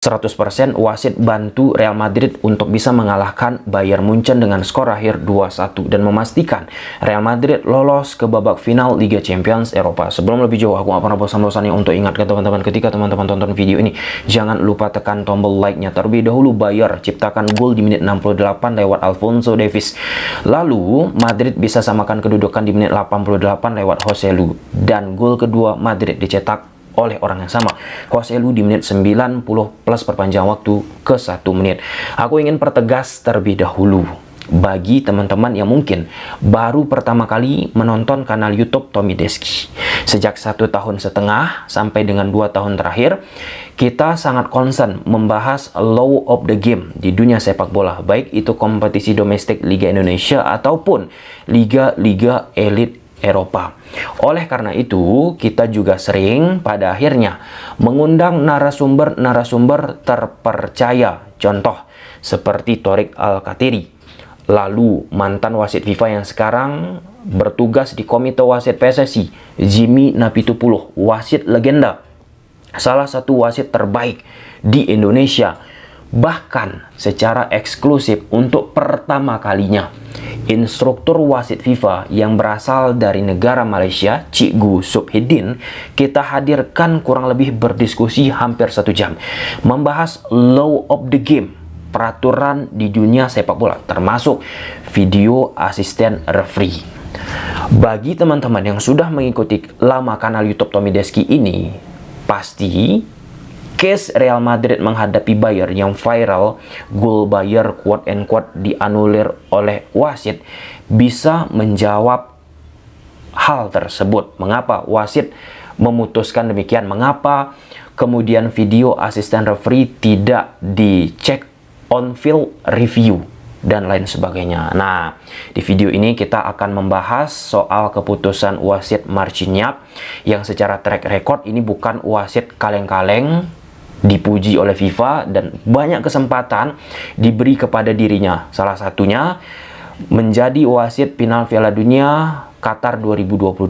100% wasit bantu Real Madrid untuk bisa mengalahkan Bayern Munchen dengan skor akhir 2-1 dan memastikan Real Madrid lolos ke babak final Liga Champions Eropa. Sebelum lebih jauh, aku gak pernah bosan-bosannya untuk ingatkan teman-teman, ketika teman-teman tonton video ini, jangan lupa tekan tombol like-nya. Terlebih dahulu Bayern ciptakan gol di menit 68 lewat Alphonso Davies. Lalu Madrid bisa samakan kedudukan di menit 88 lewat Jose Lu, dan gol kedua Madrid dicetak oleh orang yang sama, Jose Lu, di menit 90 plus perpanjang waktu ke 1 menit. Aku ingin pertegas terlebih dahulu bagi teman-teman yang mungkin baru pertama kali menonton kanal YouTube Tommy Deski. Sejak 1,5 tahun sampai dengan 2 tahun terakhir, kita sangat concern membahas law of the game di dunia sepak bola, baik itu kompetisi domestik Liga Indonesia ataupun liga-liga elit Eropa. Oleh karena itu, kita juga sering pada akhirnya mengundang narasumber-narasumber terpercaya. Contoh seperti Thorik Al-Kathiri, lalu mantan wasit FIFA yang sekarang bertugas di Komite Wasit PSSI, Jimmy Napitupuluh, wasit legenda, salah satu wasit terbaik di Indonesia. Bahkan secara eksklusif untuk pertama kalinya, instruktur wasit FIFA yang berasal dari negara Malaysia, Cikgu Subhidin, kita hadirkan kurang lebih berdiskusi hampir 1 jam, membahas law of the game, peraturan di dunia sepak bola, termasuk video asisten referee. Bagi teman-teman yang sudah mengikuti lama kanal YouTube Tommy Deski ini, pasti case Real Madrid menghadapi Bayern yang viral, gol Bayern quote and quote dianulir oleh wasit, bisa menjawab hal tersebut. Mengapa wasit memutuskan demikian? Mengapa kemudian video asisten referee tidak dicek on field review dan lain sebagainya. Nah, di video ini kita akan membahas soal keputusan wasit Marciniak yang secara track record ini bukan wasit kaleng-kaleng, dipuji oleh FIFA dan banyak kesempatan diberi kepada dirinya. Salah satunya menjadi wasit final Piala Dunia Qatar 2022.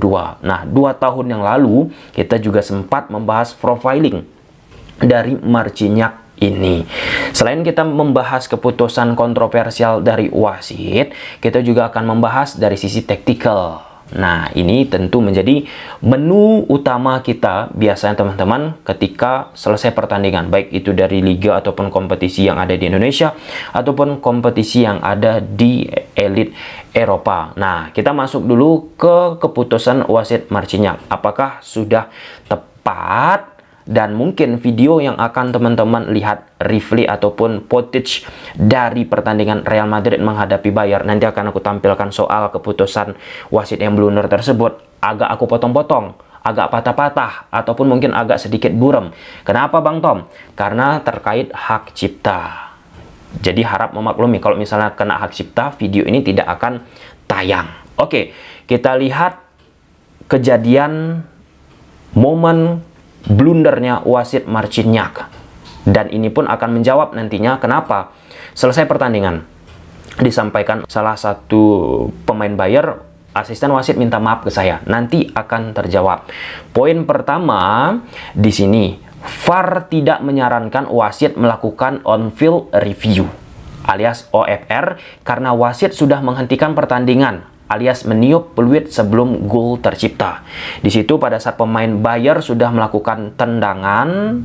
Nah, 2 tahun yang lalu kita juga sempat membahas profiling dari Marciniak ini. Selain kita membahas keputusan kontroversial dari wasit, kita juga akan membahas dari sisi taktikal. Nah, ini tentu menjadi menu utama kita biasanya teman-teman ketika selesai pertandingan, baik itu dari liga ataupun kompetisi yang ada di Indonesia ataupun kompetisi yang ada di elit Eropa. Nah, kita masuk dulu ke keputusan wasit Marciniak. Apakah sudah tepat? Dan mungkin video yang akan teman-teman lihat replay ataupun footage dari pertandingan Real Madrid menghadapi Bayern, nanti akan aku tampilkan soal keputusan wasit yang blunder tersebut. Agak aku potong-potong, agak patah-patah, ataupun mungkin agak sedikit buram. Kenapa Bang Tom? Karena terkait hak cipta. Jadi harap memaklumi kalau misalnya kena hak cipta, video ini tidak akan tayang. Oke, kita lihat kejadian momen blundernya wasit Marciniak, dan ini pun akan menjawab nantinya kenapa selesai pertandingan disampaikan salah satu pemain Bayern, asisten wasit minta maaf ke saya. Nanti akan terjawab. Poin pertama di sini, VAR tidak menyarankan wasit melakukan on-field review alias OFR karena wasit sudah menghentikan pertandingan alias meniup peluit sebelum gol tercipta. Di situ pada saat pemain Bayern sudah melakukan tendangan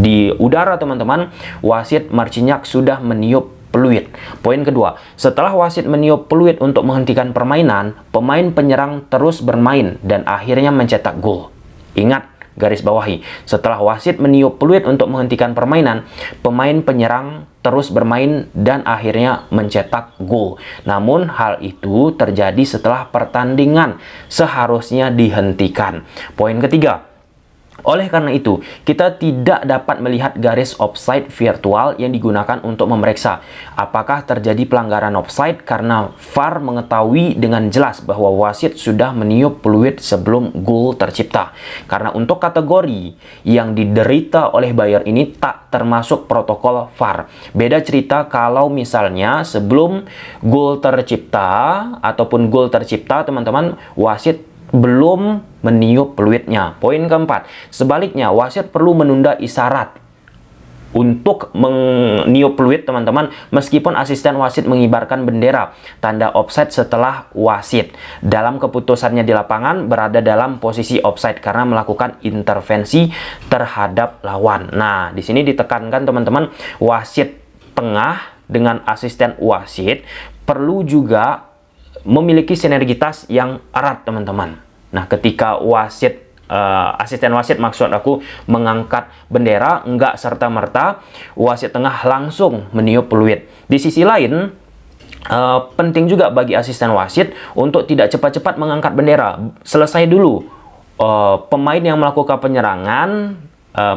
di udara teman-teman, wasit Marciniak sudah meniup peluit. Poin kedua, setelah wasit meniup peluit untuk menghentikan permainan, pemain penyerang terus bermain dan akhirnya mencetak gol. Ingat, garis bawahi, setelah wasit meniup peluit untuk menghentikan permainan, pemain penyerang terus bermain dan akhirnya mencetak gol. Namun hal itu terjadi setelah pertandingan seharusnya dihentikan. Poin ketiga, oleh karena itu, kita tidak dapat melihat garis offside virtual yang digunakan untuk memeriksa apakah terjadi pelanggaran offside karena VAR mengetahui dengan jelas bahwa wasit sudah meniup peluit sebelum gol tercipta. Karena untuk kategori yang diderita oleh Bayern ini tak termasuk protokol VAR. Beda cerita kalau misalnya sebelum gol tercipta ataupun gol tercipta teman-teman, wasit belum meniup peluitnya. Poin keempat, sebaliknya wasit perlu menunda isyarat untuk meniup peluit, teman-teman, meskipun asisten wasit mengibarkan bendera tanda offside setelah wasit dalam keputusannya di lapangan berada dalam posisi offside karena melakukan intervensi terhadap lawan. Nah, di sini ditekankan, teman-teman, wasit tengah dengan asisten wasit perlu juga memiliki sinergitas yang erat, teman-teman. Nah, ketika asisten wasit, maksud aku, mengangkat bendera, enggak serta-merta wasit tengah langsung meniup peluit. Di sisi lain, penting juga bagi asisten wasit untuk tidak cepat-cepat mengangkat bendera. Selesai dulu pemain yang melakukan penyerangan,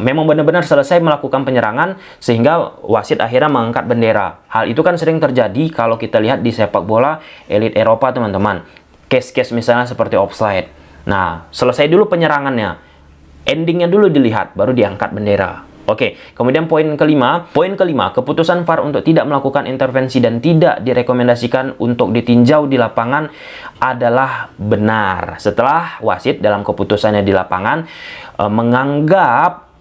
memang benar-benar selesai melakukan penyerangan sehingga wasit akhirnya mengangkat bendera. Hal itu kan sering terjadi kalau kita lihat di sepak bola elit Eropa, teman-teman. Case-case misalnya seperti offside. Nah, selesai dulu penyerangannya, endingnya dulu dilihat, baru diangkat bendera. Oke, kemudian poin kelima, keputusan VAR untuk tidak melakukan intervensi dan tidak direkomendasikan untuk ditinjau di lapangan adalah benar. Setelah wasit dalam keputusannya di lapangan menganggap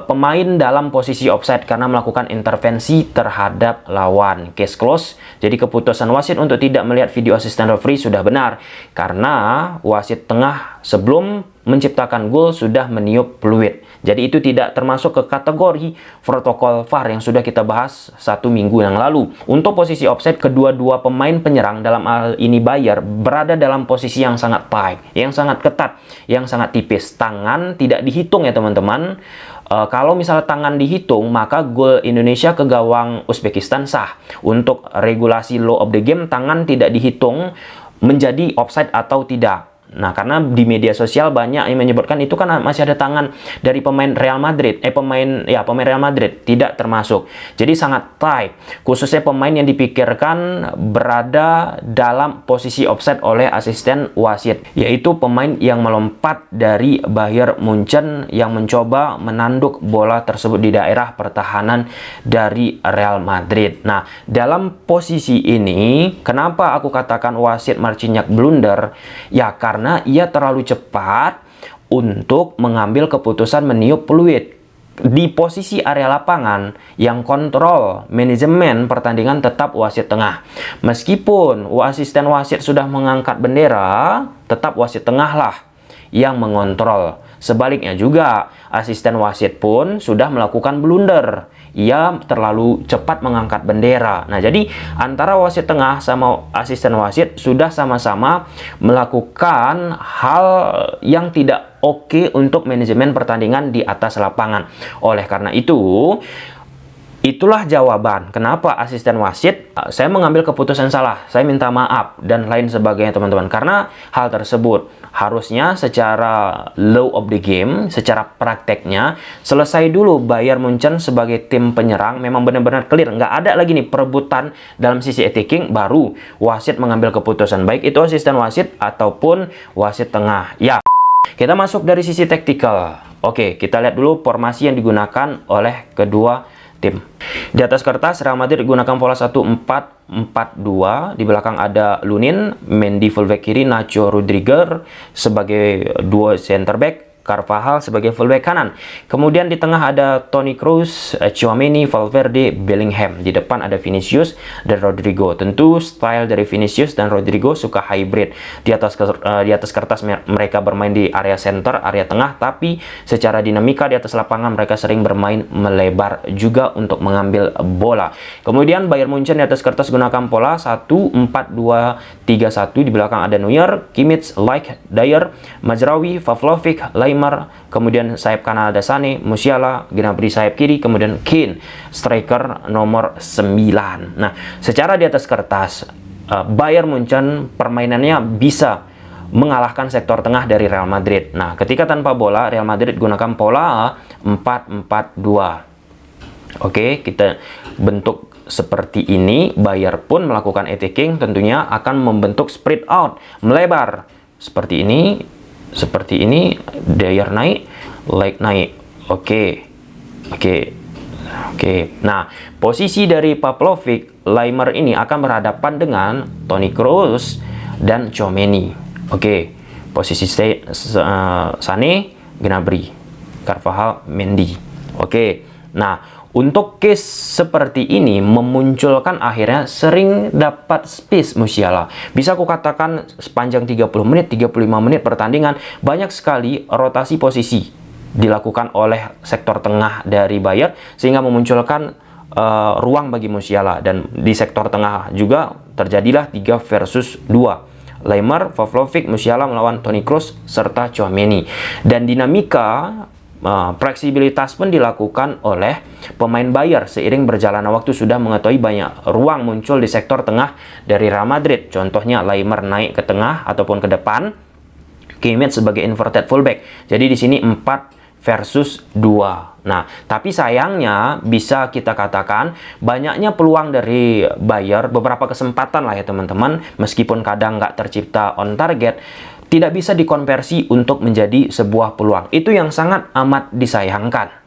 pemain dalam posisi offside karena melakukan intervensi terhadap lawan. Case close. Jadi keputusan wasit untuk tidak melihat video asisten referee sudah benar karena wasit tengah sebelum menciptakan gol sudah meniup peluit. Jadi itu tidak termasuk ke kategori protokol VAR yang sudah kita bahas 1 minggu yang lalu. Untuk posisi offside, kedua-dua pemain penyerang dalam hal ini Bayer berada dalam posisi yang sangat tight, yang sangat ketat, yang sangat tipis. Tangan tidak dihitung ya, teman-teman. Kalau misalnya tangan dihitung, maka gol Indonesia ke gawang Uzbekistan sah. Untuk regulasi law of the game, tangan tidak dihitung menjadi offside atau tidak. Nah, karena di media sosial banyak yang menyebutkan itu kan masih ada tangan dari pemain Real Madrid, pemain Real Madrid, tidak termasuk. Jadi sangat tight, khususnya pemain yang dipikirkan berada dalam posisi offside oleh asisten wasit, yaitu pemain yang melompat dari Bayern Munchen yang mencoba menanduk bola tersebut di daerah pertahanan dari Real Madrid. Nah, dalam posisi ini, kenapa aku katakan wasit Marciniak blunder? Ya, karena ia terlalu cepat untuk mengambil keputusan meniup peluit. Di posisi area lapangan yang kontrol manajemen pertandingan tetap wasit tengah. Meskipun asisten wasit sudah mengangkat bendera, tetap wasit tengah lah yang mengontrol. Sebaliknya juga, asisten wasit pun sudah melakukan blunder. Ia terlalu cepat mengangkat bendera. Nah, jadi antara wasit tengah sama asisten wasit sudah sama-sama melakukan hal yang tidak oke untuk manajemen pertandingan di atas lapangan. Oleh karena itu, itulah jawaban kenapa asisten wasit saya mengambil keputusan salah, saya minta maaf dan lain sebagainya, teman-teman. Karena hal tersebut harusnya secara law of the game, secara prakteknya selesai dulu Bayern Munchen sebagai tim penyerang, memang benar-benar clear, nggak ada lagi nih perebutan dalam sisi attacking, baru wasit mengambil keputusan, baik itu asisten wasit ataupun wasit tengah. Ya, kita masuk dari sisi taktikal. Oke, kita lihat dulu formasi yang digunakan oleh kedua tim. Di atas kertas Real Madrid gunakan pola 1-4-4-2. Di belakang ada Lunin, Mendy fullback kiri, Nacho Rodriguez sebagai duo center back, Carvajal sebagai fullback kanan. Kemudian di tengah ada Toni Kroos, Tchouaméni, Valverde, Bellingham. Di depan ada Vinicius dan Rodrigo. Tentu style dari Vinicius dan Rodrigo suka hybrid. Di atas kertas mereka bermain di area center, area tengah, tapi secara dinamika di atas lapangan mereka sering bermain melebar juga untuk mengambil bola. Kemudian Bayern Munchen di atas kertas gunakan pola 1-4-2-3-1. Di belakang ada Neuer, Kimmich, Lijk, Dyer, Mazraoui, Pavlovic, kemudian sayap kanan ada Sané, Musiala, Gnabry sayap kiri, kemudian Kane, striker nomor 9. Nah, secara di atas kertas, Bayern Munchen permainannya bisa mengalahkan sektor tengah dari Real Madrid. Nah, ketika tanpa bola, Real Madrid gunakan pola 4-4-2. Oke, kita bentuk seperti ini. Bayern pun melakukan attacking, tentunya akan membentuk spread out, melebar. Seperti ini, Dyer naik, Lijk naik. Oke. Nah, posisi dari Pavlovic, Laimer ini akan berhadapan dengan Toni Kroos dan Tchouaméni. Oke. Posisi Sané, Gnabry, Carvajal, Mendy. Oke. Nah, Untuk case seperti ini memunculkan akhirnya sering dapat space Musiala. Bisa aku katakan sepanjang 30 menit, 35 menit pertandingan, banyak sekali rotasi posisi dilakukan oleh sektor tengah dari Bayer sehingga memunculkan ruang bagi Musiala. Dan di sektor tengah juga terjadilah 3 versus 2. Lemar, Pavlovic, Musiala melawan Toni Kroos serta Tchouaméni. Dan dinamika fleksibilitas pun dilakukan oleh pemain Bayer seiring berjalannya waktu sudah mengetahui banyak ruang muncul di sektor tengah dari Real Madrid. Contohnya Lemar naik ke tengah ataupun ke depan, Kimmich sebagai inverted fullback. Jadi di sini 4 versus 2. Nah, tapi sayangnya bisa kita katakan banyaknya peluang dari Bayer, beberapa kesempatan lah ya teman-teman, meskipun kadang nggak tercipta on target, tidak bisa dikonversi untuk menjadi sebuah peluang. Itu yang sangat amat disayangkan.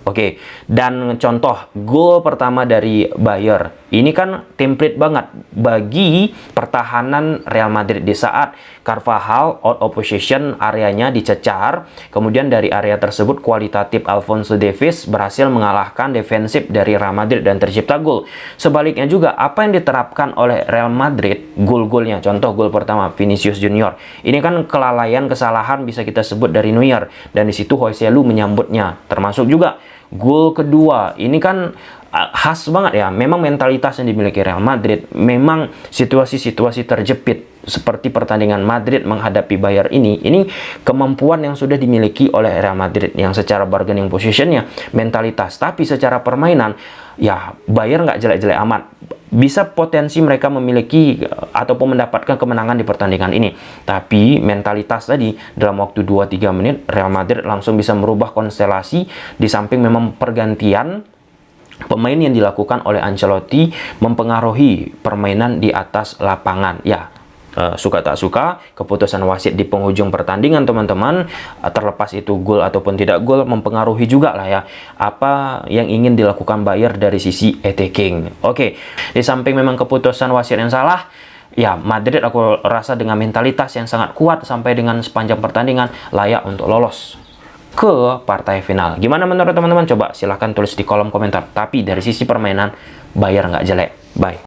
Oke, dan contoh gol pertama dari Bayer ini kan template banget bagi pertahanan Real Madrid di saat Carvajal out of position, areanya dicecar, kemudian dari area tersebut kualitatif Alphonso Davies berhasil mengalahkan defensif dari Real Madrid dan tercipta gol. Sebaliknya juga apa yang diterapkan oleh Real Madrid, gol-golnya, contoh gol pertama Vinicius Junior, ini kan kelalaian, kesalahan bisa kita sebut dari Neuer, dan di situ Joselu menyambutnya, termasuk juga gol kedua. Ini kan khas banget ya. Memang mentalitas yang dimiliki Real Madrid. Memang situasi-situasi terjepit seperti pertandingan Madrid menghadapi Bayer ini kemampuan yang sudah dimiliki oleh Real Madrid yang secara bargaining positionnya, mentalitas. Tapi secara permainan, ya Bayer nggak jelek-jelek amat. Bisa potensi mereka memiliki ataupun mendapatkan kemenangan di pertandingan ini. Tapi mentalitas tadi, dalam waktu 2-3 menit Real Madrid langsung bisa merubah konstelasi. Di samping memang pergantian pemain yang dilakukan oleh Ancelotti mempengaruhi permainan di atas lapangan. Ya, suka tak suka keputusan wasit di penghujung pertandingan teman-teman, terlepas itu gol ataupun tidak gol, mempengaruhi juga lah ya apa yang ingin dilakukan Bayer dari sisi attacking. Oke, di samping memang keputusan wasit yang salah, ya Madrid aku rasa dengan mentalitas yang sangat kuat sampai dengan sepanjang pertandingan layak untuk lolos ke partai final. Gimana menurut teman-teman? Coba silahkan tulis di kolom komentar. Tapi dari sisi permainan Bayer nggak jelek. Bye.